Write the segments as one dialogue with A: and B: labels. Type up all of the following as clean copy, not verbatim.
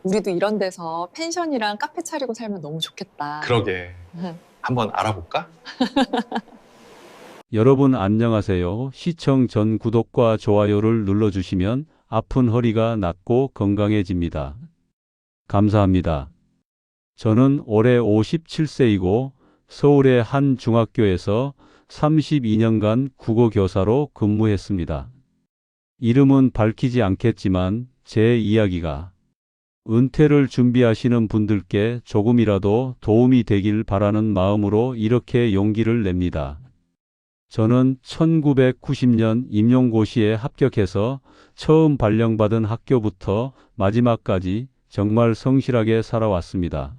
A: 우리도 이런 데서 펜션이랑 카페 차리고 살면 너무 좋겠다.
B: 그러게. 한번 알아볼까?
C: 여러분 안녕하세요. 시청 전 구독과 좋아요를 눌러주시면 아픈 허리가 낫고 건강해집니다. 감사합니다. 저는 올해 57세이고 서울의 한 중학교에서 32년간 국어교사로 근무했습니다. 이름은 밝히지 않겠지만 제 이야기가 은퇴를 준비하시는 분들께 조금이라도 도움이 되길 바라는 마음으로 이렇게 용기를 냅니다. 저는 1990년 임용고시에 합격해서 처음 발령받은 학교부터 마지막까지 정말 성실하게 살아왔습니다.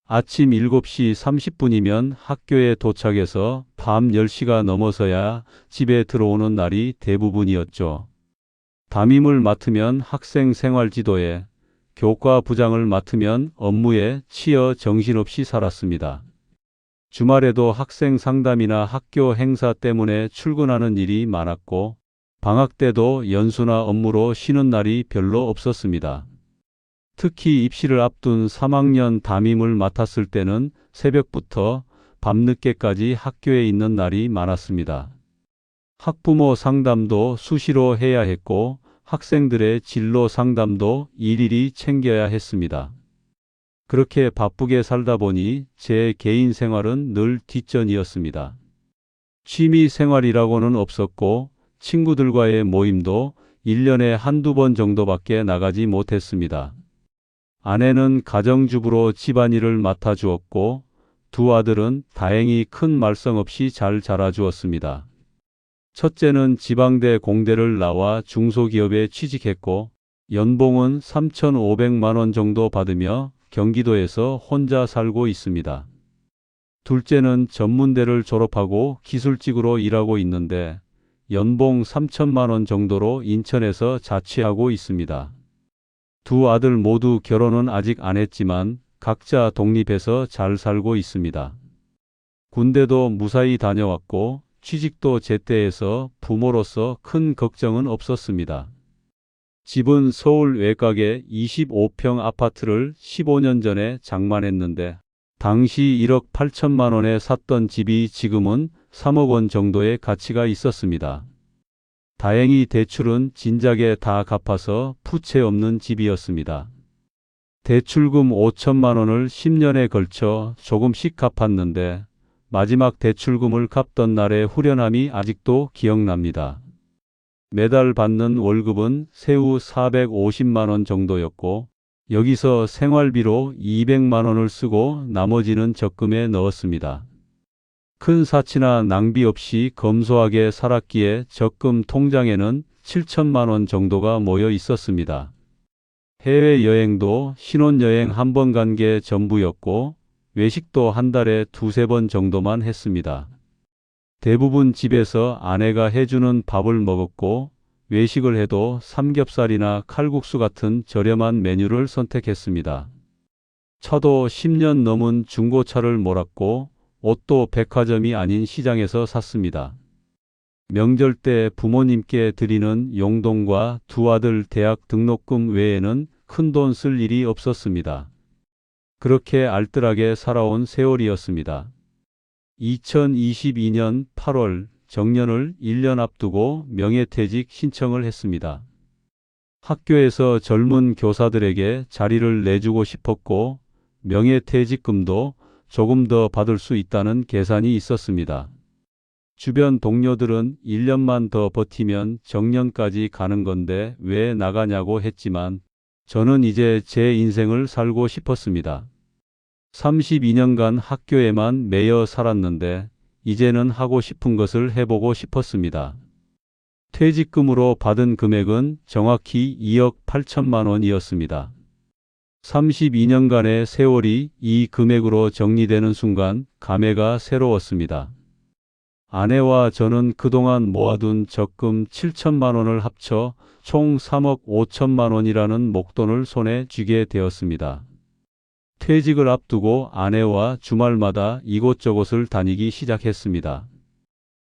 C: 아침 7시 30분이면 학교에 도착해서 밤 10시가 넘어서야 집에 들어오는 날이 대부분이었죠. 담임을 맡으면 학생 생활 지도에, 교과 부장을 맡으면 업무에 치여 정신없이 살았습니다. 주말에도 학생 상담이나 학교 행사 때문에 출근하는 일이 많았고, 방학 때도 연수나 업무로 쉬는 날이 별로 없었습니다. 특히 입시를 앞둔 3학년 담임을 맡았을 때는 새벽부터 밤늦게까지 학교에 있는 날이 많았습니다. 학부모 상담도 수시로 해야 했고, 학생들의 진로 상담도 일일이 챙겨야 했습니다. 그렇게 바쁘게 살다 보니 제 개인 생활은 늘 뒷전이었습니다. 취미 생활이라고는 없었고 친구들과의 모임도 1년에 한두 번 정도밖에 나가지 못했습니다. 아내는 가정주부로 집안일을 맡아주었고 두 아들은 다행히 큰 말썽 없이 잘 자라주었습니다. 첫째는 지방대 공대를 나와 중소기업에 취직했고 연봉은 3,500만 원 정도 받으며 경기도에서 혼자 살고 있습니다. 둘째는 전문대를 졸업하고 기술직으로 일하고 있는데 연봉 3천만 원 정도로 인천에서 자취하고 있습니다. 두 아들 모두 결혼은 아직 안 했지만 각자 독립해서 잘 살고 있습니다. 군대도 무사히 다녀왔고 취직도 제때해서 부모로서 큰 걱정은 없었습니다. 집은 서울 외곽의 25평 아파트를 15년 전에 장만했는데 당시 1억 8천만 원에 샀던 집이 지금은 3억 원 정도의 가치가 있었습니다. 다행히 대출은 진작에 다 갚아서 부채 없는 집이었습니다. 대출금 5천만 원을 10년에 걸쳐 조금씩 갚았는데 마지막 대출금을 갚던 날의 후련함이 아직도 기억납니다. 매달 받는 월급은 세후 450만 원 정도였고 여기서 생활비로 200만 원을 쓰고 나머지는 적금에 넣었습니다. 큰 사치나 낭비 없이 검소하게 살았기에 적금 통장에는 7천만 원 정도가 모여 있었습니다. 해외여행도 신혼여행 한 번 간 게 전부였고 외식도 한 달에 두세 번 정도만 했습니다. 대부분 집에서 아내가 해주는 밥을 먹었고 외식을 해도 삼겹살이나 칼국수 같은 저렴한 메뉴를 선택했습니다. 차도 10년 넘은 중고차를 몰았고 옷도 백화점이 아닌 시장에서 샀습니다. 명절 때 부모님께 드리는 용돈과 두 아들 대학 등록금 외에는 큰돈 쓸 일이 없었습니다. 그렇게 알뜰하게 살아온 세월이었습니다. 2022년 8월 정년을 1년 앞두고 명예퇴직 신청을 했습니다. 학교에서 젊은 교사들에게 자리를 내주고 싶었고 명예퇴직금도 조금 더 받을 수 있다는 계산이 있었습니다. 주변 동료들은 1년만 더 버티면 정년까지 가는 건데 왜 나가냐고 했지만 저는 이제 제 인생을 살고 싶었습니다. 32년간 학교에만 매여 살았는데 이제는 하고 싶은 것을 해보고 싶었습니다. 퇴직금으로 받은 금액은 정확히 2억 8천만 원이었습니다. 32년간의 세월이 이 금액으로 정리되는 순간 감회가 새로웠습니다. 아내와 저는 그동안 모아둔 적금 7천만 원을 합쳐 총 3억 5천만 원이라는 목돈을 손에 쥐게 되었습니다. 퇴직을 앞두고 아내와 주말마다 이곳저곳을 다니기 시작했습니다.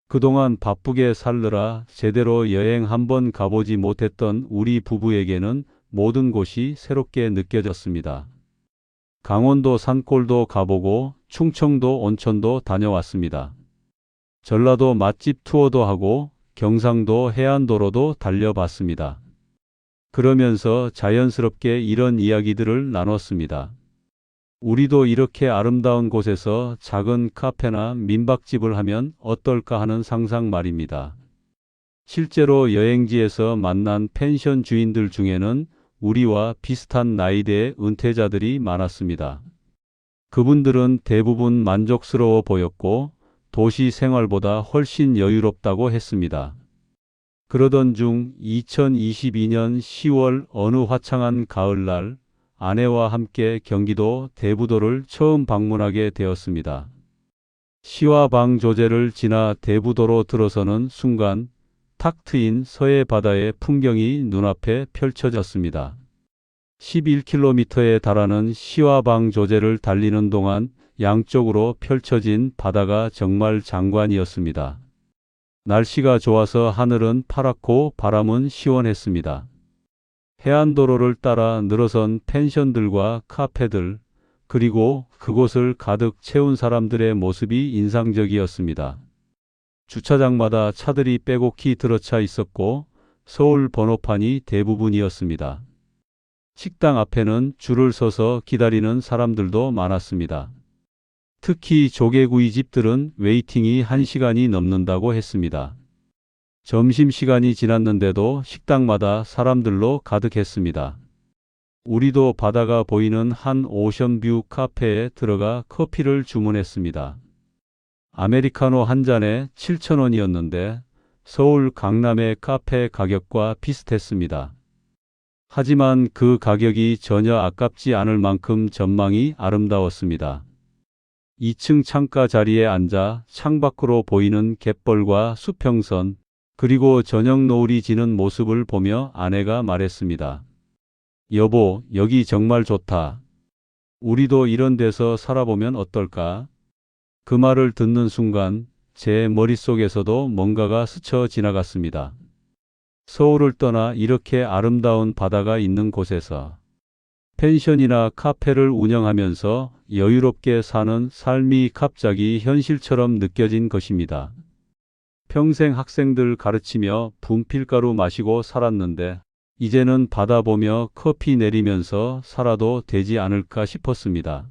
C: 그동안 바쁘게 살느라 제대로 여행 한번 가보지 못했던 우리 부부에게는 모든 곳이 새롭게 느껴졌습니다. 강원도 산골도 가보고 충청도 온천도 다녀왔습니다. 전라도 맛집 투어도 하고 경상도 해안도로도 달려봤습니다. 그러면서 자연스럽게 이런 이야기들을 나눴습니다. 우리도 이렇게 아름다운 곳에서 작은 카페나 민박집을 하면 어떨까 하는 상상 말입니다. 실제로 여행지에서 만난 펜션 주인들 중에는 우리와 비슷한 나이대의 은퇴자들이 많았습니다. 그분들은 대부분 만족스러워 보였고 도시 생활보다 훨씬 여유롭다고 했습니다. 그러던 중 2022년 10월 어느 화창한 가을날 아내와 함께 경기도 대부도를 처음 방문하게 되었습니다. 시와 방 조제를 지나 대부도로 들어서는 순간 탁 트인 서해 바다의 풍경이 눈앞에 펼쳐졌습니다. 11km에 달하는 시와 방 조제를 달리는 동안 양쪽으로 펼쳐진 바다가 정말 장관이었습니다. 날씨가 좋아서 하늘은 파랗고 바람은 시원했습니다. 해안도로를 따라 늘어선 펜션들과 카페들, 그리고 그곳을 가득 채운 사람들의 모습이 인상적이었습니다. 주차장마다 차들이 빼곡히 들어차 있었고 서울 번호판이 대부분이었습니다. 식당 앞에는 줄을 서서 기다리는 사람들도 많았습니다. 특히 조개구이 집들은 웨이팅이 1시간이 넘는다고 했습니다. 점심시간이 지났는데도 식당마다 사람들로 가득했습니다. 우리도 바다가 보이는 한 오션뷰 카페에 들어가 커피를 주문했습니다. 아메리카노 한 잔에 7,000원이었는데 서울 강남의 카페 가격과 비슷했습니다. 하지만 그 가격이 전혀 아깝지 않을 만큼 전망이 아름다웠습니다. 2층 창가 자리에 앉아 창밖으로 보이는 갯벌과 수평선, 그리고 저녁 노을이 지는 모습을 보며 아내가 말했습니다. 여보, 여기 정말 좋다. 우리도 이런 데서 살아보면 어떨까? 그 말을 듣는 순간 제 머릿속에서도 뭔가가 스쳐 지나갔습니다. 서울을 떠나 이렇게 아름다운 바다가 있는 곳에서 펜션이나 카페를 운영하면서 여유롭게 사는 삶이 갑자기 현실처럼 느껴진 것입니다. 평생 학생들 가르치며 분필가루 마시고 살았는데 이제는 바다 보며 커피 내리면서 살아도 되지 않을까 싶었습니다.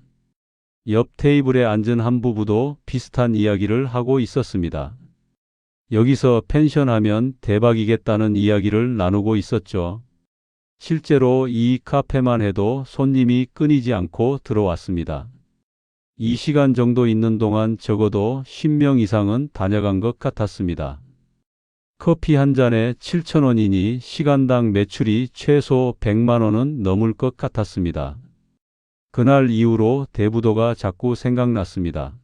C: 옆 테이블에 앉은 한 부부도 비슷한 이야기를 하고 있었습니다. 여기서 펜션하면 대박이겠다는 이야기를 나누고 있었죠. 실제로 이 카페만 해도 손님이 끊이지 않고 들어왔습니다. 2시간 정도 있는 동안 적어도 10명 이상은 다녀간 것 같았습니다. 커피 한 잔에 7,000원이니 시간당 매출이 최소 100만 원은 넘을 것 같았습니다. 그날 이후로 대부도가 자꾸 생각났습니다.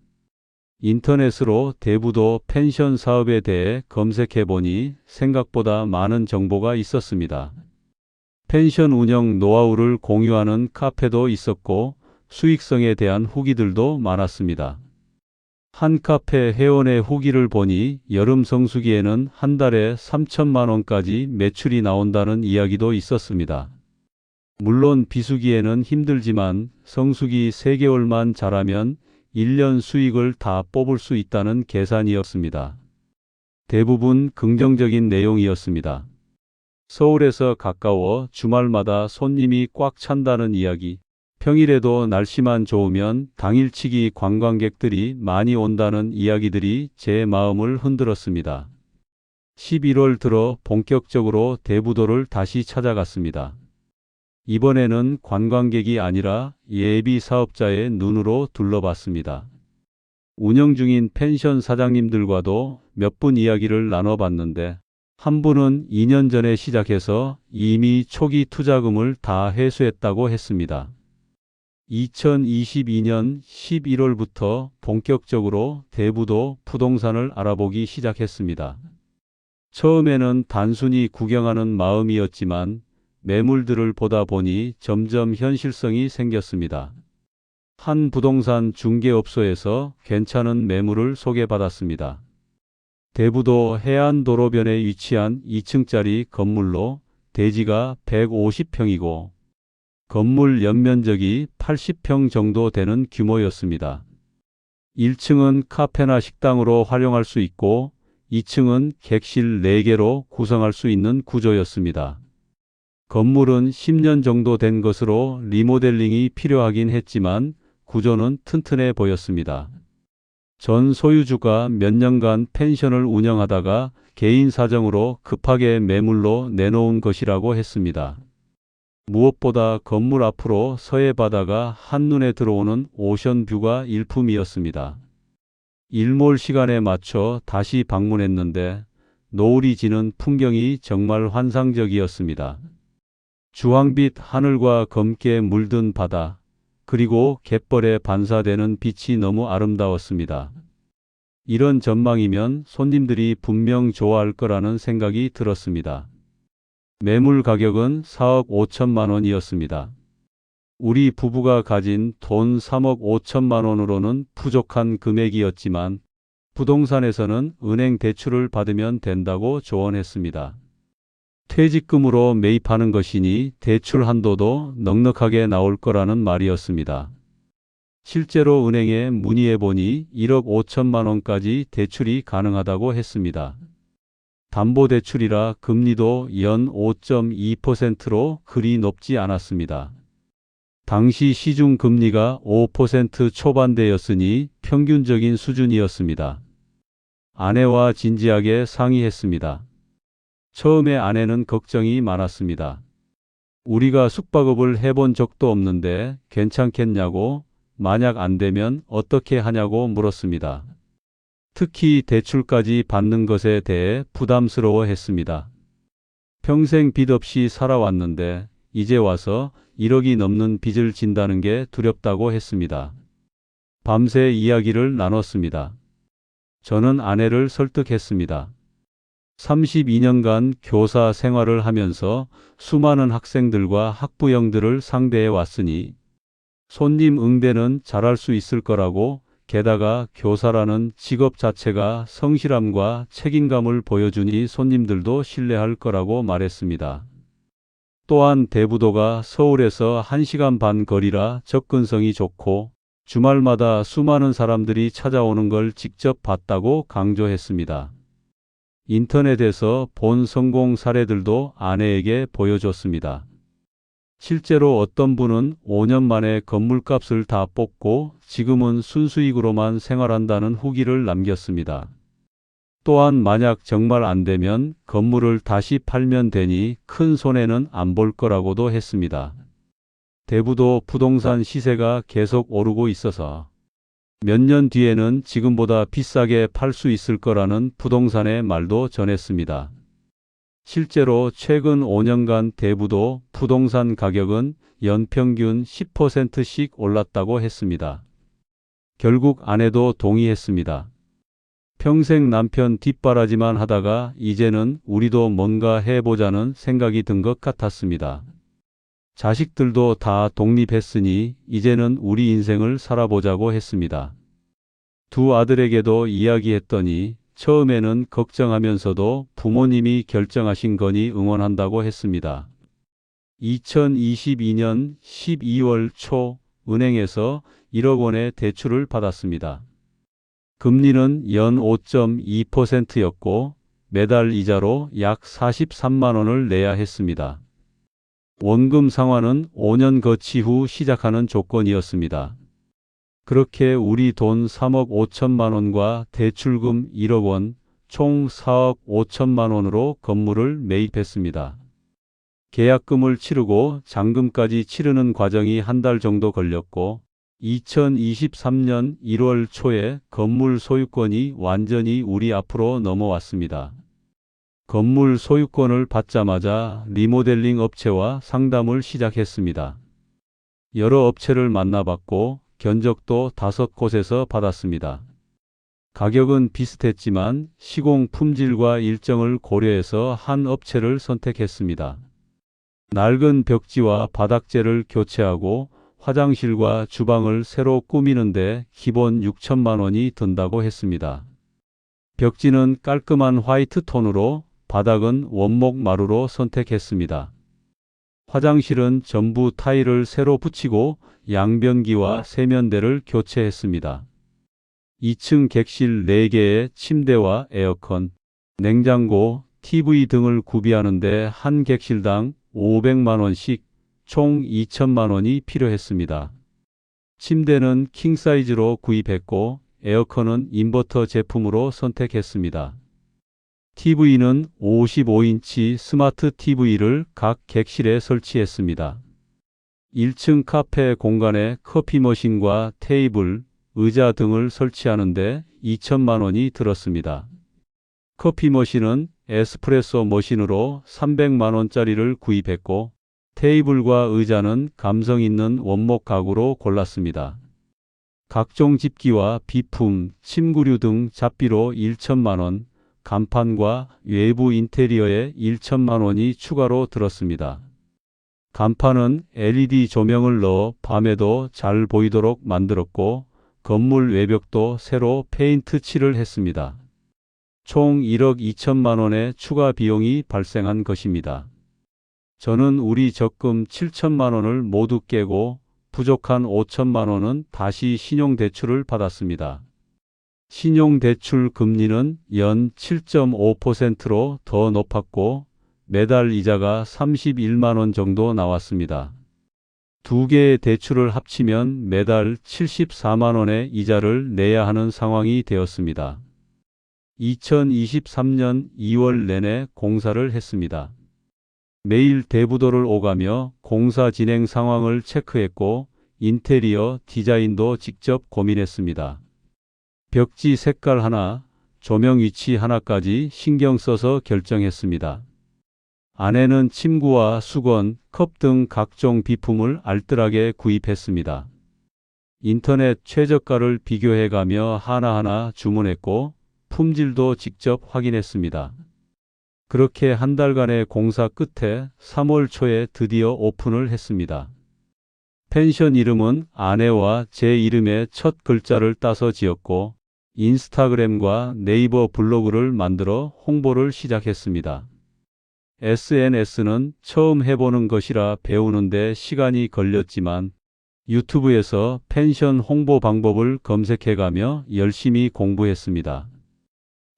C: 인터넷으로 대부도 펜션 사업에 대해 검색해보니 생각보다 많은 정보가 있었습니다. 펜션 운영 노하우를 공유하는 카페도 있었고 수익성에 대한 후기들도 많았습니다. 한 카페 회원의 후기를 보니 여름 성수기에는 한 달에 3천만 원까지 매출이 나온다는 이야기도 있었습니다. 물론 비수기에는 힘들지만 성수기 3개월만 잘하면 1년 수익을 다 뽑을 수 있다는 계산이었습니다. 대부분 긍정적인 내용이었습니다. 서울에서 가까워 주말마다 손님이 꽉 찬다는 이야기, 평일에도 날씨만 좋으면 당일치기 관광객들이 많이 온다는 이야기들이 제 마음을 흔들었습니다. 11월 들어 본격적으로 대부도를 다시 찾아갔습니다. 이번에는 관광객이 아니라 예비 사업자의 눈으로 둘러봤습니다. 운영 중인 펜션 사장님들과도 몇 분 이야기를 나눠봤는데 한 분은 2년 전에 시작해서 이미 초기 투자금을 다 회수했다고 했습니다. 2022년 11월부터 본격적으로 대부도 부동산을 알아보기 시작했습니다. 처음에는 단순히 구경하는 마음이었지만 매물들을 보다 보니 점점 현실성이 생겼습니다. 한 부동산 중개업소에서 괜찮은 매물을 소개받았습니다. 대부도 해안도로변에 위치한 2층짜리 건물로 대지가 150평이고 건물 연면적이 80평 정도 되는 규모였습니다. 1층은 카페나 식당으로 활용할 수 있고 2층은 객실 4개로 구성할 수 있는 구조였습니다. 건물은 10년 정도 된 것으로 리모델링이 필요하긴 했지만 구조는 튼튼해 보였습니다. 전 소유주가 몇 년간 펜션을 운영하다가 개인 사정으로 급하게 매물로 내놓은 것이라고 했습니다. 무엇보다 건물 앞으로 서해 바다가 한눈에 들어오는 오션뷰가 일품이었습니다. 일몰 시간에 맞춰 다시 방문했는데 노을이 지는 풍경이 정말 환상적이었습니다. 주황빛 하늘과 검게 물든 바다, 그리고 갯벌에 반사되는 빛이 너무 아름다웠습니다. 이런 전망이면 손님들이 분명 좋아할 거라는 생각이 들었습니다. 매물 가격은 4억 5천만 원이었습니다. 우리 부부가 가진 돈 3억 5천만 원으로는 부족한 금액이었지만 부동산에서는 은행 대출을 받으면 된다고 조언했습니다. 퇴직금으로 매입하는 것이니 대출 한도도 넉넉하게 나올 거라는 말이었습니다. 실제로 은행에 문의해 보니 1억 5천만 원까지 대출이 가능하다고 했습니다. 담보대출이라 금리도 연 5.2%로 그리 높지 않았습니다. 당시 시중금리가 5% 초반대였으니 평균적인 수준이었습니다. 아내와 진지하게 상의했습니다. 처음에 아내는 걱정이 많았습니다. 우리가 숙박업을 해본 적도 없는데 괜찮겠냐고, 만약 안 되면 어떻게 하냐고 물었습니다. 특히 대출까지 받는 것에 대해 부담스러워했습니다. 평생 빚 없이 살아왔는데 이제 와서 1억이 넘는 빚을 진다는 게 두렵다고 했습니다. 밤새 이야기를 나눴습니다. 저는 아내를 설득했습니다. 32년간 교사 생활을 하면서 수많은 학생들과 학부형들을 상대해 왔으니 손님 응대는 잘할 수 있을 거라고, 게다가 교사라는 직업 자체가 성실함과 책임감을 보여주니 손님들도 신뢰할 거라고 말했습니다. 또한 대부도가 서울에서 1시간 반 거리라 접근성이 좋고 주말마다 수많은 사람들이 찾아오는 걸 직접 봤다고 강조했습니다. 인터넷에서 본 성공 사례들도 아내에게 보여줬습니다. 실제로 어떤 분은 5년 만에 건물값을 다 뽑고 지금은 순수익으로만 생활한다는 후기를 남겼습니다. 또한 만약 정말 안 되면 건물을 다시 팔면 되니 큰 손해는 안 볼 거라고도 했습니다. 대부도 부동산 시세가 계속 오르고 있어서 몇 년 뒤에는 지금보다 비싸게 팔 수 있을 거라는 부동산의 말도 전했습니다. 실제로 최근 5년간 대부도 부동산 가격은 연평균 10%씩 올랐다고 했습니다. 결국 아내도 동의했습니다. 평생 남편 뒷바라지만 하다가 이제는 우리도 뭔가 해보자는 생각이 든 것 같았습니다. 자식들도 다 독립했으니 이제는 우리 인생을 살아보자고 했습니다. 두 아들에게도 이야기했더니 처음에는 걱정하면서도 부모님이 결정하신 거니 응원한다고 했습니다. 2022년 12월 초 은행에서 1억 원의 대출을 받았습니다. 금리는 연 5.2%였고 매달 이자로 약 43만 원을 내야 했습니다. 원금 상환은 5년 거치 후 시작하는 조건이었습니다. 그렇게 우리 돈 3억 5천만 원과 대출금 1억 원, 총 4억 5천만 원으로 건물을 매입했습니다. 계약금을 치르고 잔금까지 치르는 과정이 한 달 정도 걸렸고 2023년 1월 초에 건물 소유권이 완전히 우리 앞으로 넘어왔습니다. 건물 소유권을 받자마자 리모델링 업체와 상담을 시작했습니다. 여러 업체를 만나봤고 견적도 5곳에서 받았습니다. 가격은 비슷했지만 시공 품질과 일정을 고려해서 한 업체를 선택했습니다. 낡은 벽지와 바닥재를 교체하고 화장실과 주방을 새로 꾸미는데 기본 6천만 원이 든다고 했습니다. 벽지는 깔끔한 화이트 톤으로 바닥은 원목 마루로 선택했습니다. 화장실은 전부 타일을 새로 붙이고 양변기와 세면대를 교체했습니다. 2층 객실 4개의 침대와 에어컨, 냉장고, TV 등을 구비하는데 한 객실당 500만 원씩 총 2천만 원이 필요했습니다. 침대는 킹사이즈로 구입했고 에어컨은 인버터 제품으로 선택했습니다. TV는 55인치 스마트 TV를 각 객실에 설치했습니다. 1층 카페 공간에 커피 머신과 테이블, 의자 등을 설치하는데 2천만 원이 들었습니다. 커피 머신은 에스프레소 머신으로 300만 원짜리를 구입했고 테이블과 의자는 감성 있는 원목 가구로 골랐습니다. 각종 집기와 비품, 침구류 등 잡비로 1천만 원, 간판과 외부 인테리어에 1천만 원이 추가로 들었습니다. 간판은 LED 조명을 넣어 밤에도 잘 보이도록 만들었고 건물 외벽도 새로 페인트 칠을 했습니다. 총 1억 2천만 원의 추가 비용이 발생한 것입니다. 저는 우리 적금 7천만 원을 모두 깨고 부족한 5천만 원은 다시 신용대출을 받았습니다. 신용대출 금리는 연 7.5%로 더 높았고 매달 이자가 31만 원 정도 나왔습니다. 두 개의 대출을 합치면 매달 74만 원의 이자를 내야 하는 상황이 되었습니다. 2023년 2월 내내 공사를 했습니다. 매일 대부도를 오가며 공사 진행 상황을 체크했고 인테리어 디자인도 직접 고민했습니다. 벽지 색깔 하나, 조명 위치 하나까지 신경 써서 결정했습니다. 아내는 침구와 수건, 컵 등 각종 비품을 알뜰하게 구입했습니다. 인터넷 최저가를 비교해가며 하나하나 주문했고 품질도 직접 확인했습니다. 그렇게 한 달간의 공사 끝에 3월 초에 드디어 오픈을 했습니다. 펜션 이름은 아내와 제 이름의 첫 글자를 따서 지었고 인스타그램과 네이버 블로그를 만들어 홍보를 시작했습니다. SNS는 처음 해보는 것이라 배우는데 시간이 걸렸지만 유튜브에서 펜션 홍보 방법을 검색해가며 열심히 공부했습니다.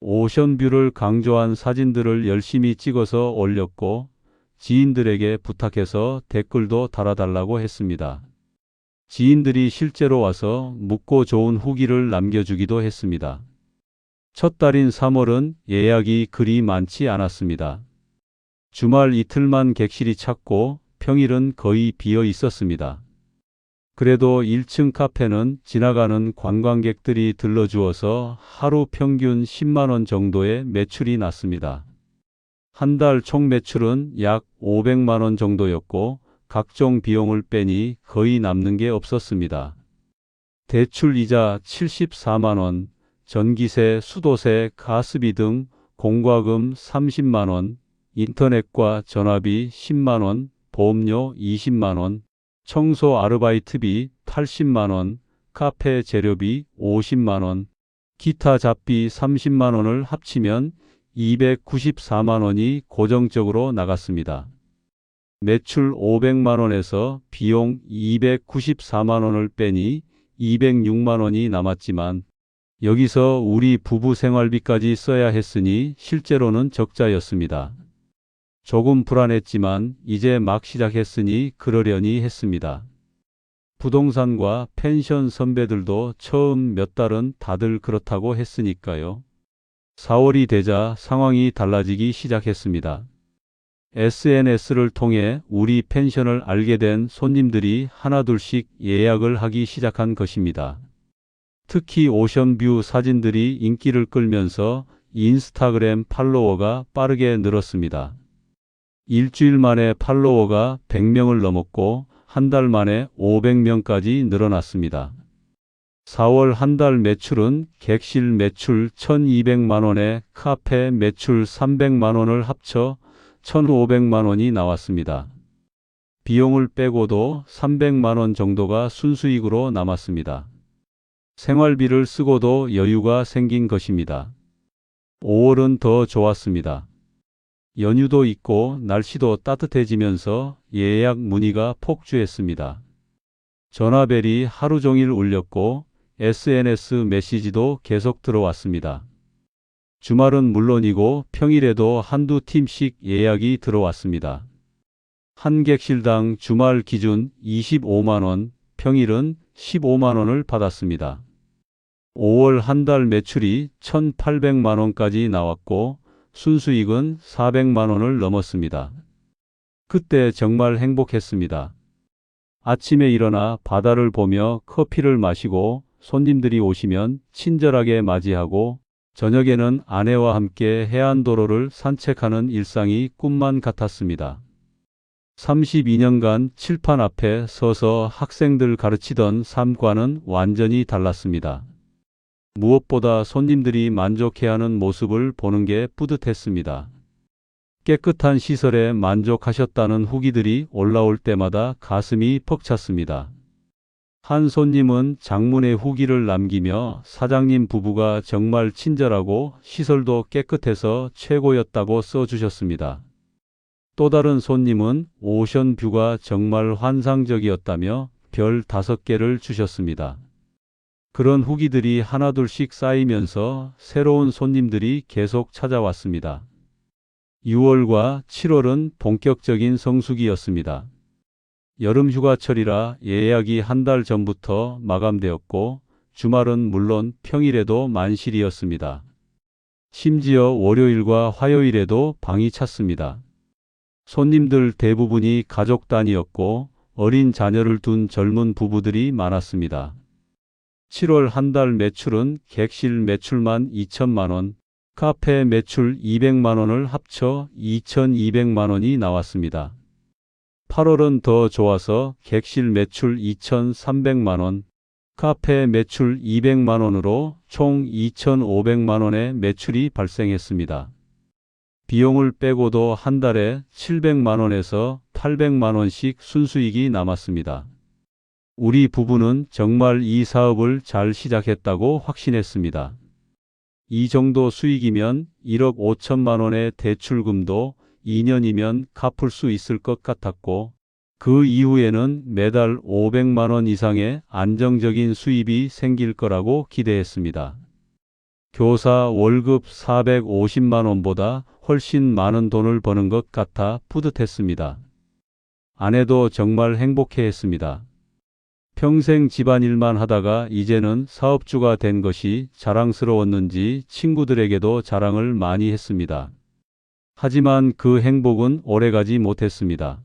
C: 오션뷰를 강조한 사진들을 열심히 찍어서 올렸고 지인들에게 부탁해서 댓글도 달아달라고 했습니다. 지인들이 실제로 와서 묵고 좋은 후기를 남겨주기도 했습니다. 첫 달인 3월은 예약이 그리 많지 않았습니다. 주말 이틀만 객실이 찼고 평일은 거의 비어 있었습니다. 그래도 1층 카페는 지나가는 관광객들이 들러주어서 하루 평균 10만 원 정도의 매출이 났습니다. 한 달 총 매출은 약 500만 원 정도였고 각종 비용을 빼니 거의 남는 게 없었습니다. 대출 이자 74만 원, 전기세, 수도세, 가스비 등 공과금 30만 원, 인터넷과 전화비 10만 원, 보험료 20만 원, 청소 아르바이트비 80만 원, 카페 재료비 50만 원, 기타 잡비 30만 원을 합치면 294만 원이 고정적으로 나갔습니다. 매출 500만 원에서 비용 294만 원을 빼니 206만 원이 남았지만 여기서 우리 부부 생활비까지 써야 했으니 실제로는 적자였습니다. 조금 불안했지만 이제 막 시작했으니 그러려니 했습니다. 부동산과 펜션 선배들도 처음 몇 달은 다들 그렇다고 했으니까요. 4월이 되자 상황이 달라지기 시작했습니다. SNS를 통해 우리 펜션을 알게 된 손님들이 하나둘씩 예약을 하기 시작한 것입니다. 특히 오션뷰 사진들이 인기를 끌면서 인스타그램 팔로워가 빠르게 늘었습니다. 일주일 만에 팔로워가 100명을 넘었고 한 달 만에 500명까지 늘어났습니다. 4월 한 달 매출은 객실 매출 1,200만 원에 카페 매출 300만 원을 합쳐 1,500만 원이 나왔습니다. 비용을 빼고도 300만 원 정도가 순수익으로 남았습니다. 생활비를 쓰고도 여유가 생긴 것입니다. 5월은 더 좋았습니다. 연휴도 있고 날씨도 따뜻해지면서 예약 문의가 폭주했습니다. 전화벨이 하루 종일 울렸고 SNS 메시지도 계속 들어왔습니다. 주말은 물론이고 평일에도 한두 팀씩 예약이 들어왔습니다. 한 객실당 주말 기준 25만 원, 평일은 15만 원을 받았습니다. 5월 한 달 매출이 1,800만 원까지 나왔고 순수익은 400만 원을 넘었습니다. 그때 정말 행복했습니다. 아침에 일어나 바다를 보며 커피를 마시고 손님들이 오시면 친절하게 맞이하고 저녁에는 아내와 함께 해안도로를 산책하는 일상이 꿈만 같았습니다. 32년간 칠판 앞에 서서 학생들 가르치던 삶과는 완전히 달랐습니다. 무엇보다 손님들이 만족해하는 모습을 보는 게 뿌듯했습니다. 깨끗한 시설에 만족하셨다는 후기들이 올라올 때마다 가슴이 벅찼습니다. 한 손님은 장문의 후기를 남기며 사장님 부부가 정말 친절하고 시설도 깨끗해서 최고였다고 써주셨습니다. 또 다른 손님은 오션뷰가 정말 환상적이었다며 별 5개를 주셨습니다. 그런 후기들이 하나둘씩 쌓이면서 새로운 손님들이 계속 찾아왔습니다. 6월과 7월은 본격적인 성수기였습니다. 여름 휴가철이라 예약이 한 달 전부터 마감되었고 주말은 물론 평일에도 만실이었습니다. 심지어 월요일과 화요일에도 방이 찼습니다. 손님들 대부분이 가족 단위였고 어린 자녀를 둔 젊은 부부들이 많았습니다. 7월 한 달 매출은 객실 매출만 2천만 원, 카페 매출 200만 원을 합쳐 2,200만 원이 나왔습니다. 8월은 더 좋아서 객실 매출 2,300만 원, 카페 매출 200만 원으로 총 2,500만 원의 매출이 발생했습니다. 비용을 빼고도 한 달에 700만 원에서 800만 원씩 순수익이 남았습니다. 우리 부부는 정말 이 사업을 잘 시작했다고 확신했습니다. 이 정도 수익이면 1억 5천만 원의 대출금도 2년이면 갚을 수 있을 것 같았고 그 이후에는 매달 500만 원 이상의 안정적인 수입이 생길 거라고 기대했습니다. 교사 월급 450만 원보다 훨씬 많은 돈을 버는 것 같아 뿌듯했습니다. 아내도 정말 행복해했습니다. 평생 집안일만 하다가 이제는 사업주가 된 것이 자랑스러웠는지 친구들에게도 자랑을 많이 했습니다. 하지만 그 행복은 오래가지 못했습니다.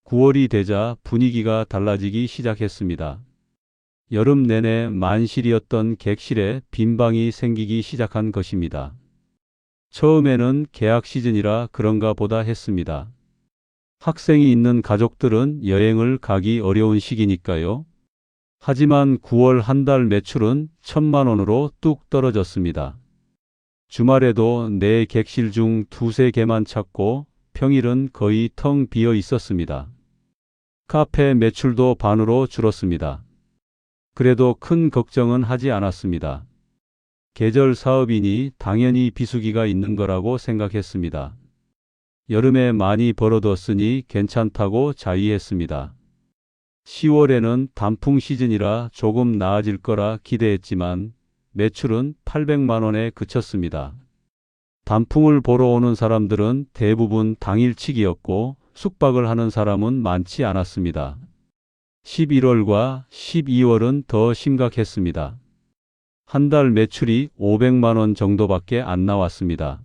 C: 9월이 되자 분위기가 달라지기 시작했습니다. 여름 내내 만실이었던 객실에 빈 방이 생기기 시작한 것입니다. 처음에는 개학 시즌이라 그런가 보다 했습니다. 학생이 있는 가족들은 여행을 가기 어려운 시기니까요. 하지만 9월 한 달 매출은 1,000만 원으로 뚝 떨어졌습니다. 주말에도 4객실 중 2~3개만 찼고 평일은 거의 텅 비어 있었습니다. 카페 매출도 반으로 줄었습니다. 그래도 큰 걱정은 하지 않았습니다. 계절 사업이니 당연히 비수기가 있는 거라고 생각했습니다. 여름에 많이 벌어뒀으니 괜찮다고 자위했습니다. 10월에는 단풍 시즌이라 조금 나아질 거라 기대했지만 매출은 800만 원에 그쳤습니다. 단풍을 보러 오는 사람들은 대부분 당일치기였고 숙박을 하는 사람은 많지 않았습니다. 11월과 12월은 더 심각했습니다. 한 달 매출이 500만 원 정도밖에 안 나왔습니다.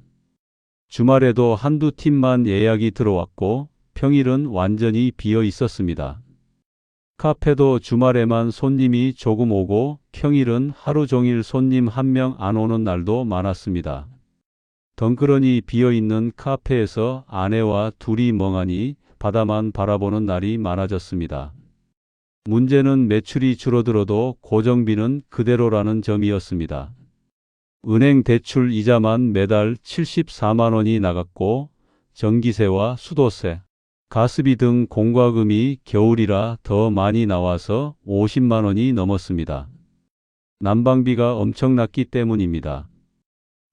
C: 주말에도 한두 팀만 예약이 들어왔고 평일은 완전히 비어 있었습니다. 카페도 주말에만 손님이 조금 오고 평일은 하루 종일 손님 한 명 안 오는 날도 많았습니다. 덩그러니 비어있는 카페에서 아내와 둘이 멍하니 바다만 바라보는 날이 많아졌습니다. 문제는 매출이 줄어들어도 고정비는 그대로라는 점이었습니다. 은행 대출 이자만 매달 74만 원이 나갔고 전기세와 수도세, 가스비 등 공과금이 겨울이라 더 많이 나와서 50만 원이 넘었습니다. 난방비가 엄청났기 때문입니다.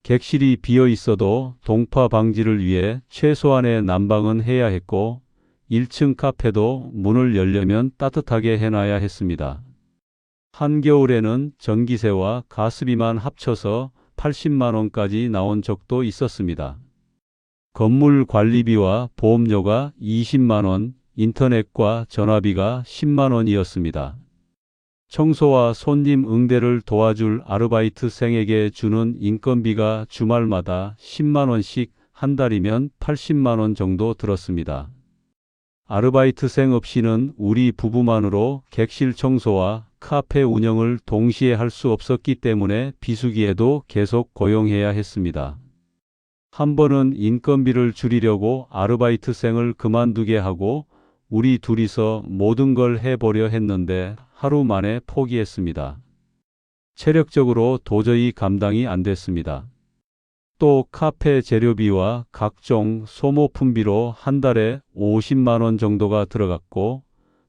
C: 객실이 비어 있어도 동파 방지를 위해 최소한의 난방은 해야 했고 1층 카페도 문을 열려면 따뜻하게 해놔야 했습니다. 한겨울에는 전기세와 가스비만 합쳐서 80만 원까지 나온 적도 있었습니다. 건물 관리비와 보험료가 20만 원, 인터넷과 전화비가 10만 원이었습니다. 청소와 손님 응대를 도와줄 아르바이트생에게 주는 인건비가 주말마다 10만 원씩 한 달이면 80만 원 정도 들었습니다. 아르바이트생 없이는 우리 부부만으로 객실 청소와 카페 운영을 동시에 할 수 없었기 때문에 비수기에도 계속 고용해야 했습니다. 한 번은 인건비를 줄이려고 아르바이트생을 그만두게 하고 우리 둘이서 모든 걸 해보려 했는데 하루 만에 포기했습니다. 체력적으로 도저히 감당이 안 됐습니다. 또 카페 재료비와 각종 소모품비로 한 달에 50만 원 정도가 들어갔고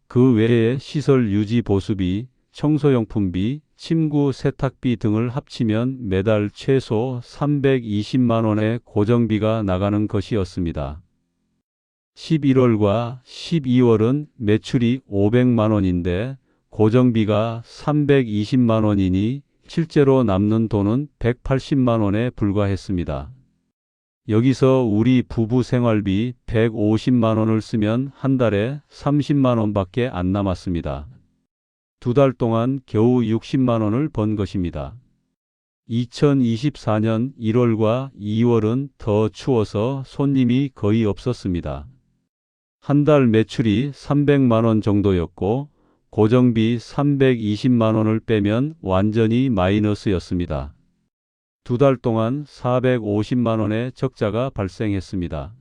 C: 그 외에 시설 유지 보수비, 청소용품비, 침구 세탁비 등을 합치면 매달 최소 320만 원의 고정비가 나가는 것이었습니다. 11월과 12월은 매출이 500만 원인데 고정비가 320만 원이니 실제로 남는 돈은 180만 원에 불과했습니다. 여기서 우리 부부 생활비 150만 원을 쓰면 한 달에 30만 원밖에 안 남았습니다. 2달 동안 겨우 60만 원을 번 것입니다. 2024년 1월과 2월은 더 추워서 손님이 거의 없었습니다. 한 달 매출이 300만 원 정도였고 고정비 320만 원을 빼면 완전히 마이너스였습니다. 2달 동안 450만 원의 적자가 발생했습니다.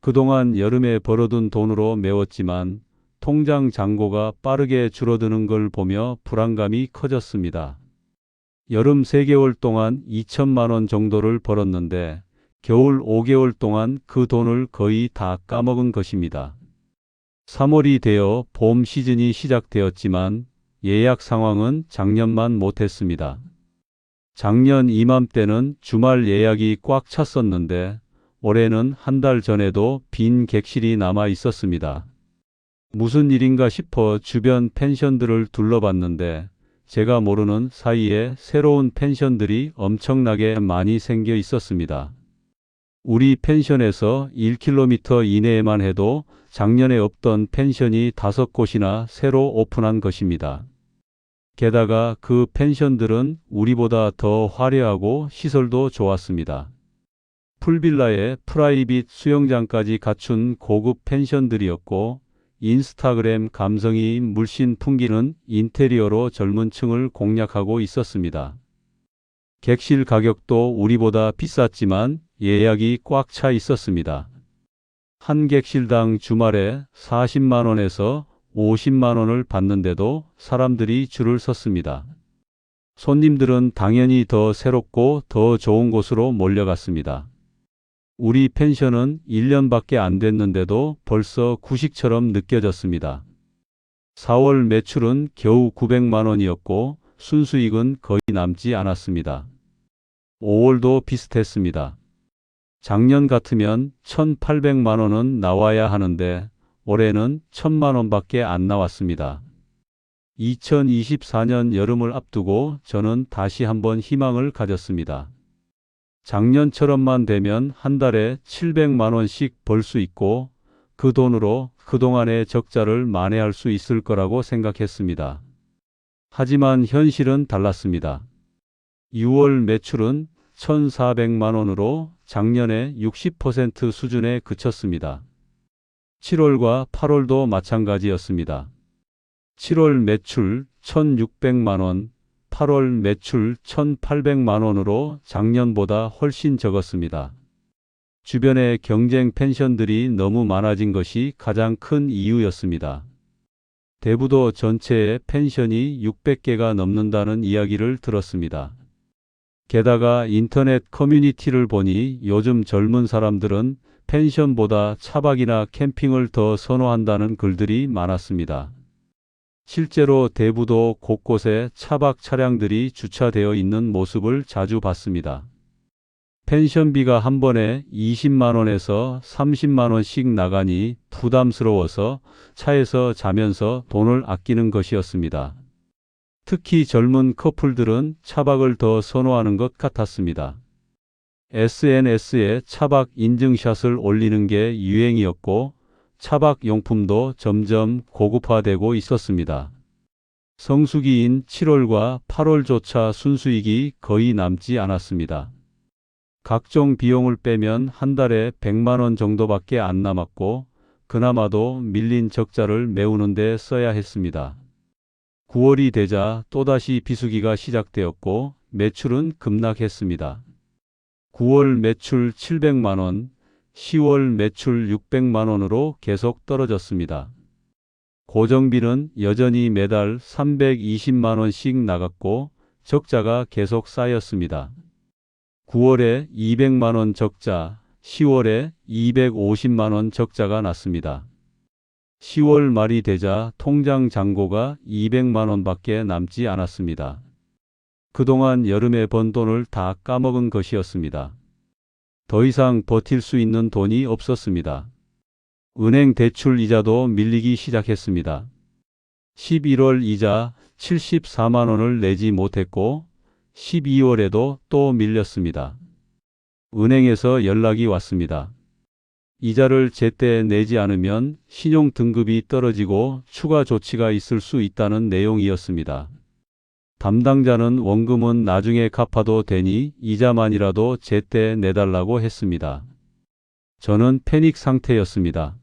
C: 그동안 여름에 벌어둔 돈으로 메웠지만 통장 잔고가 빠르게 줄어드는 걸 보며 불안감이 커졌습니다. 여름 3개월 동안 2천만 원 정도를 벌었는데 겨울 5개월 동안 그 돈을 거의 다 까먹은 것입니다. 3월이 되어 봄 시즌이 시작되었지만 예약 상황은 작년만 못했습니다. 작년 이맘때는 주말 예약이 꽉 찼었는데 올해는 한 달 전에도 빈 객실이 남아 있었습니다. 무슨 일인가 싶어 주변 펜션들을 둘러봤는데 제가 모르는 사이에 새로운 펜션들이 엄청나게 많이 생겨 있었습니다. 우리 펜션에서 1km 이내에만 해도 작년에 없던 펜션이 5곳이나 새로 오픈한 것입니다. 게다가 그 펜션들은 우리보다 더 화려하고 시설도 좋았습니다. 풀빌라에 프라이빗 수영장까지 갖춘 고급 펜션들이었고 인스타그램 감성이 물씬 풍기는 인테리어로 젊은 층을 공략하고 있었습니다. 객실 가격도 우리보다 비쌌지만 예약이 꽉 차 있었습니다. 한 객실당 주말에 40만 원에서 50만 원을 받는데도 사람들이 줄을 섰습니다. 손님들은 당연히 더 새롭고 더 좋은 곳으로 몰려갔습니다. 우리 펜션은 1년밖에 안 됐는데도 벌써 구식처럼 느껴졌습니다. 4월 매출은 겨우 900만 원이었고 순수익은 거의 남지 않았습니다. 5월도 비슷했습니다. 작년 같으면 1,800만 원은 나와야 하는데 올해는 1,000만 원밖에 안 나왔습니다. 2024년 여름을 앞두고 저는 다시 한번 희망을 가졌습니다. 작년처럼만 되면 한 달에 700만 원씩 벌 수 있고 그 돈으로 그동안의 적자를 만회할 수 있을 거라고 생각했습니다. 하지만 현실은 달랐습니다. 6월 매출은 1,400만 원으로 작년의 60% 수준에 그쳤습니다. 7월과 8월도 마찬가지였습니다. 7월 매출 1,600만 원, 8월 매출 1,800만 원으로 작년보다 훨씬 적었습니다. 주변에 경쟁 펜션들이 너무 많아진 것이 가장 큰 이유였습니다. 대부도 전체의 펜션이 600개가 넘는다는 이야기를 들었습니다. 게다가 인터넷 커뮤니티를 보니 요즘 젊은 사람들은 펜션보다 차박이나 캠핑을 더 선호한다는 글들이 많았습니다. 실제로 대부도 곳곳에 차박 차량들이 주차되어 있는 모습을 자주 봤습니다. 펜션비가 한 번에 20만 원에서 30만 원씩 나가니 부담스러워서 차에서 자면서 돈을 아끼는 것이었습니다. 특히 젊은 커플들은 차박을 더 선호하는 것 같았습니다. SNS에 차박 인증샷을 올리는 게 유행이었고 차박 용품도 점점 고급화되고 있었습니다. 성수기인 7월과 8월조차 순수익이 거의 남지 않았습니다. 각종 비용을 빼면 한 달에 100만 원 정도밖에 안 남았고 그나마도 밀린 적자를 메우는 데 써야 했습니다. 9월이 되자 또다시 비수기가 시작되었고 매출은 급락했습니다. 9월 매출 700만 원, 10월 매출 600만 원으로 계속 떨어졌습니다. 고정비는 여전히 매달 320만 원씩 나갔고 적자가 계속 쌓였습니다. 9월에 200만 원 적자, 10월에 250만 원 적자가 났습니다. 10월 말이 되자 통장 잔고가 200만 원밖에 남지 않았습니다. 그동안 여름에 번 돈을 다 까먹은 것이었습니다. 더 이상 버틸 수 있는 돈이 없었습니다. 은행 대출 이자도 밀리기 시작했습니다. 11월 이자 74만 원을 내지 못했고 12월에도 또 밀렸습니다. 은행에서 연락이 왔습니다. 이자를 제때 내지 않으면 신용 등급이 떨어지고 추가 조치가 있을 수 있다는 내용이었습니다. 담당자는 원금은 나중에 갚아도 되니 이자만이라도 제때 내달라고 했습니다. 저는 패닉 상태였습니다.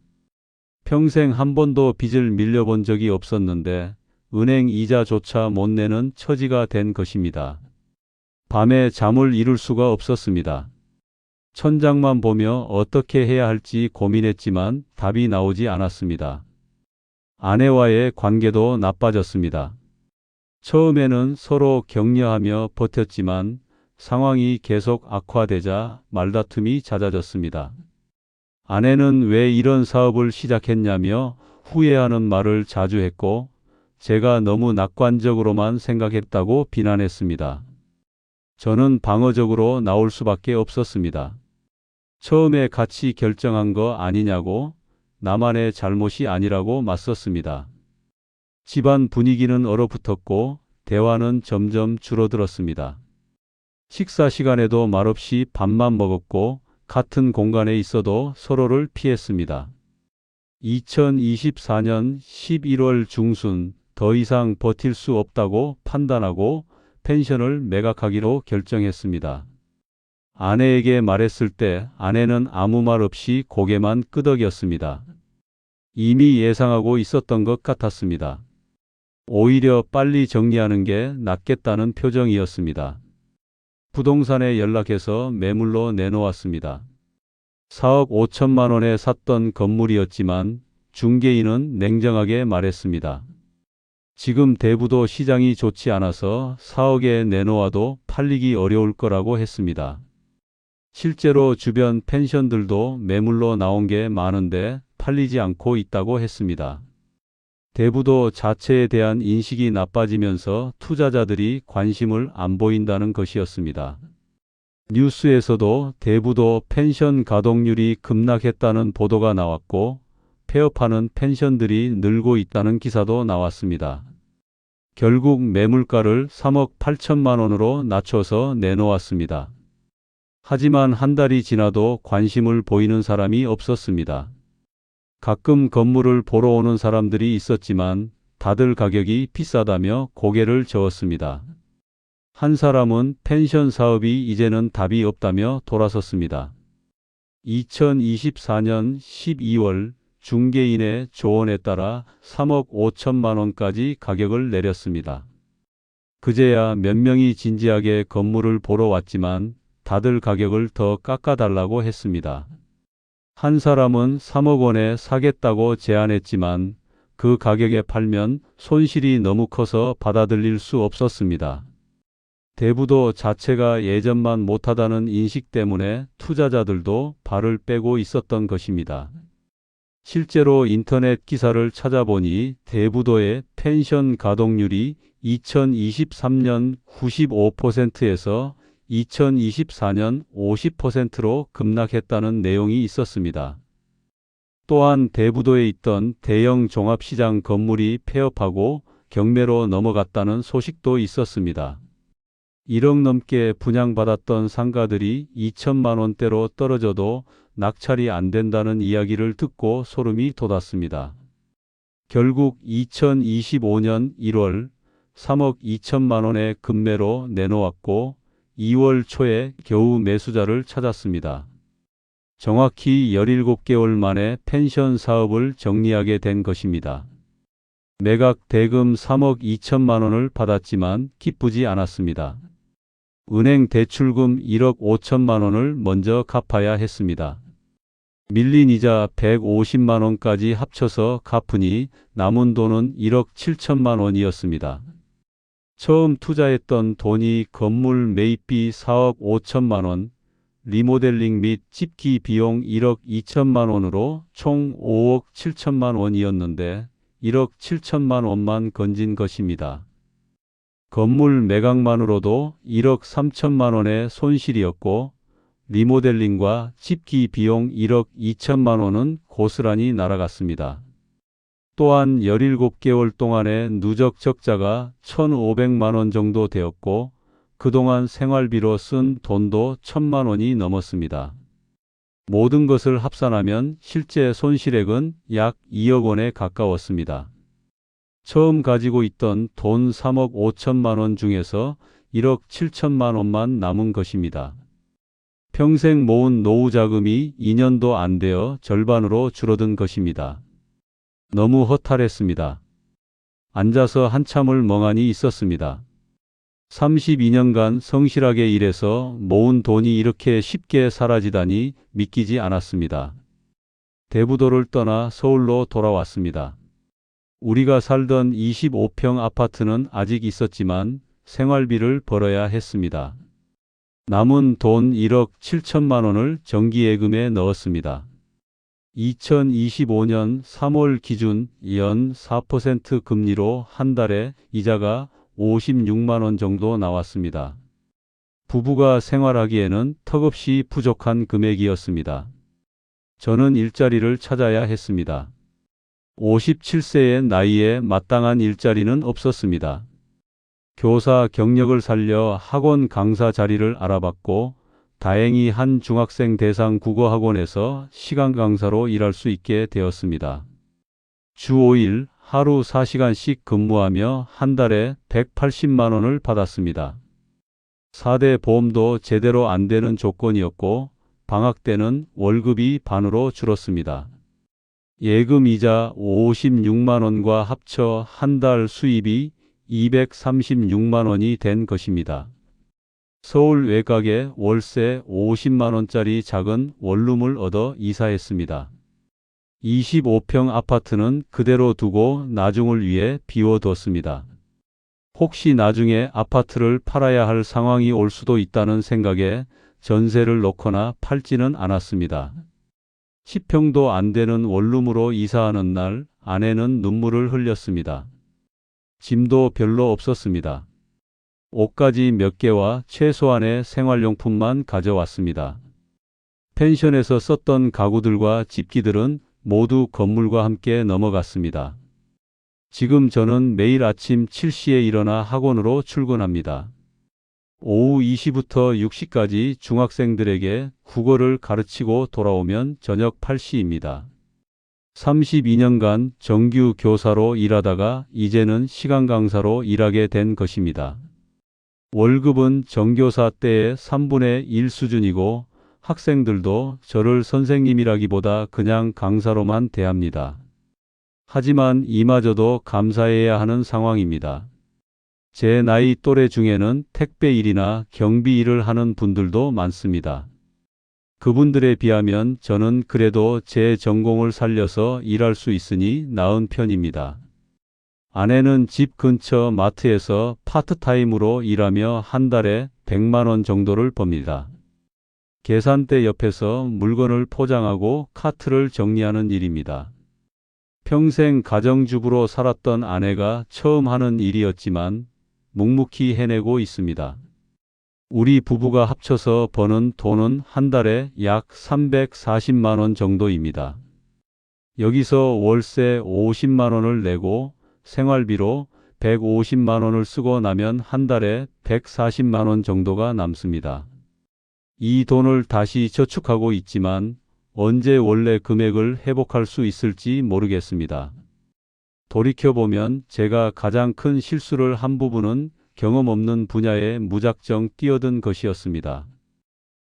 C: 평생 한 번도 빚을 밀려본 적이 없었는데 은행 이자조차 못 내는 처지가 된 것입니다. 밤에 잠을 이룰 수가 없었습니다. 천장만 보며 어떻게 해야 할지 고민했지만 답이 나오지 않았습니다. 아내와의 관계도 나빠졌습니다. 처음에는 서로 격려하며 버텼지만 상황이 계속 악화되자 말다툼이 잦아졌습니다. 아내는 왜 이런 사업을 시작했냐며 후회하는 말을 자주 했고 제가 너무 낙관적으로만 생각했다고 비난했습니다. 저는 방어적으로 나올 수밖에 없었습니다. 처음에 같이 결정한 거 아니냐고 나만의 잘못이 아니라고 맞섰습니다. 집안 분위기는 얼어붙었고 대화는 점점 줄어들었습니다. 식사 시간에도 말없이 밥만 먹었고 같은 공간에 있어도 서로를 피했습니다. 2024년 11월 중순 더 이상 버틸 수 없다고 판단하고 펜션을 매각하기로 결정했습니다. 아내에게 말했을 때 아내는 아무 말 없이 고개만 끄덕였습니다. 이미 예상하고 있었던 것 같았습니다. 오히려 빨리 정리하는 게 낫겠다는 표정이었습니다. 부동산에 연락해서 매물로 내놓았습니다. 4억 5천만 원에 샀던 건물이었지만 중개인은 냉정하게 말했습니다. 지금 대부도 시장이 좋지 않아서 4억에 내놓아도 팔리기 어려울 거라고 했습니다. 실제로 주변 펜션들도 매물로 나온 게 많은데 팔리지 않고 있다고 했습니다. 대부도 자체에 대한 인식이 나빠지면서 투자자들이 관심을 안 보인다는 것이었습니다. 뉴스에서도 대부도 펜션 가동률이 급락했다는 보도가 나왔고 폐업하는 펜션들이 늘고 있다는 기사도 나왔습니다. 결국 매물가를 3억 8천만 원으로 낮춰서 내놓았습니다. 하지만 한 달이 지나도 관심을 보이는 사람이 없었습니다. 가끔 건물을 보러 오는 사람들이 있었지만 다들 가격이 비싸다며 고개를 저었습니다. 한 사람은 펜션 사업이 이제는 답이 없다며 돌아섰습니다. 2024년 12월 중개인의 조언에 따라 3억 5천만 원까지 가격을 내렸습니다. 그제야 몇 명이 진지하게 건물을 보러 왔지만 다들 가격을 더 깎아달라고 했습니다. 한 사람은 3억 원에 사겠다고 제안했지만 그 가격에 팔면 손실이 너무 커서 받아들일 수 없었습니다. 대부도 자체가 예전만 못하다는 인식 때문에 투자자들도 발을 빼고 있었던 것입니다. 실제로 인터넷 기사를 찾아보니 대부도의 펜션 가동률이 2023년 95%에서 2024년 50%로 급락했다는 내용이 있었습니다. 또한 대부도에 있던 대형 종합시장 건물이 폐업하고 경매로 넘어갔다는 소식도 있었습니다. 1억 넘게 분양받았던 상가들이 2천만 원대로 떨어져도 낙찰이 안 된다는 이야기를 듣고 소름이 돋았습니다. 결국 2025년 1월 3억 2천만 원의 급매로 내놓았고 2월 초에 겨우 매수자를 찾았습니다. 정확히 17개월 만에 펜션 사업을 정리하게 된 것입니다. 매각 대금 3억 2천만 원을 받았지만 기쁘지 않았습니다. 은행 대출금 1억 5천만 원을 먼저 갚아야 했습니다. 밀린 이자 150만 원까지 합쳐서 갚으니 남은 돈은 1억 7천만 원이었습니다. 처음 투자했던 돈이 건물 매입비 4억 5천만 원, 리모델링 및 집기 비용 1억 2천만 원으로 총 5억 7천만 원이었는데 1억 7천만 원만 건진 것입니다. 건물 매각만으로도 1억 3천만 원의 손실이었고 리모델링과 집기 비용 1억 2천만 원은 고스란히 날아갔습니다. 또한 17개월 동안의 누적 적자가 1,500만 원 정도 되었고 그동안 생활비로 쓴 돈도 1,000만 원이 넘었습니다. 모든 것을 합산하면 실제 손실액은 약 2억 원에 가까웠습니다. 처음 가지고 있던 돈 3억 5천만 원 중에서 1억 7천만 원만 남은 것입니다. 평생 모은 노후 자금이 2년도 안 되어 절반으로 줄어든 것입니다. 너무 허탈했습니다. 앉아서 한참을 멍하니 있었습니다. 32년간 성실하게 일해서 모은 돈이 이렇게 쉽게 사라지다니 믿기지 않았습니다. 대부도를 떠나 서울로 돌아왔습니다. 우리가 살던 25평 아파트는 아직 있었지만 생활비를 벌어야 했습니다. 남은 돈 1억 7천만 원을 정기예금에 넣었습니다. 2025년 3월 기준 연 4% 금리로 한 달에 이자가 56만 원 정도 나왔습니다. 부부가 생활하기에는 턱없이 부족한 금액이었습니다. 저는 일자리를 찾아야 했습니다. 57세의 나이에 마땅한 일자리는 없었습니다. 교사 경력을 살려 학원 강사 자리를 알아봤고 다행히 한 중학생 대상 국어학원에서 시간 강사로 일할 수 있게 되었습니다. 주 5일 하루 4시간씩 근무하며 한 달에 180만 원을 받았습니다. 4대 보험도 제대로 안 되는 조건이었고 방학 때는 월급이 반으로 줄었습니다. 예금 이자 56만 원과 합쳐 한 달 수입이 236만 원이 된 것입니다. 서울 외곽에 월세 50만 원짜리 작은 원룸을 얻어 이사했습니다. 25평 아파트는 그대로 두고 나중을 위해 비워뒀습니다. 혹시 나중에 아파트를 팔아야 할 상황이 올 수도 있다는 생각에 전세를 놓거나 팔지는 않았습니다. 10평도 안 되는 원룸으로 이사하는 날 아내는 눈물을 흘렸습니다. 짐도 별로 없었습니다. 옷가지 몇 개와 최소한의 생활용품만 가져왔습니다. 펜션에서 썼던 가구들과 집기들은 모두 건물과 함께 넘어갔습니다. 지금 저는 매일 아침 7시에 일어나 학원으로 출근합니다. 오후 2시부터 6시까지 중학생들에게 국어를 가르치고 돌아오면 저녁 8시입니다. 32년간 정규 교사로 일하다가 이제는 시간 강사로 일하게 된 것입니다. 월급은 정교사 때의 3분의 1 수준이고 학생들도 저를 선생님이라기보다 그냥 강사로만 대합니다. 하지만 이마저도 감사해야 하는 상황입니다. 제 나이 또래 중에는 택배 일이나 경비 일을 하는 분들도 많습니다. 그분들에 비하면 저는 그래도 제 전공을 살려서 일할 수 있으니 나은 편입니다. 아내는 집 근처 마트에서 파트타임으로 일하며 한 달에 100만 원 정도를 법니다. 계산대 옆에서 물건을 포장하고 카트를 정리하는 일입니다. 평생 가정주부로 살았던 아내가 처음 하는 일이었지만 묵묵히 해내고 있습니다. 우리 부부가 합쳐서 버는 돈은 한 달에 약 340만 원 정도입니다. 여기서 월세 50만 원을 내고 생활비로 150만 원을 쓰고 나면 한 달에 140만 원 정도가 남습니다. 이 돈을 다시 저축하고 있지만 언제 원래 금액을 회복할 수 있을지 모르겠습니다. 돌이켜보면 제가 가장 큰 실수를 한 부분은 경험 없는 분야에 무작정 뛰어든 것이었습니다.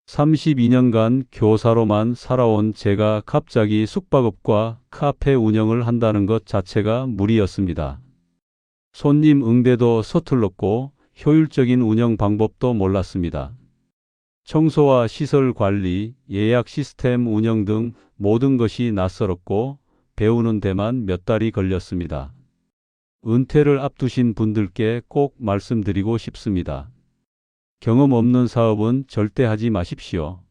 C: 32년간 교사로만 살아온 제가 갑자기 숙박업과 카페 운영을 한다는 것 자체가 무리였습니다. 손님 응대도 서툴렀고 효율적인 운영 방법도 몰랐습니다. 청소와 시설 관리, 예약 시스템 운영 등 모든 것이 낯설었고 배우는 데만 몇 달이 걸렸습니다. 은퇴를 앞두신 분들께 꼭 말씀드리고 싶습니다. 경험 없는 사업은 절대 하지 마십시오.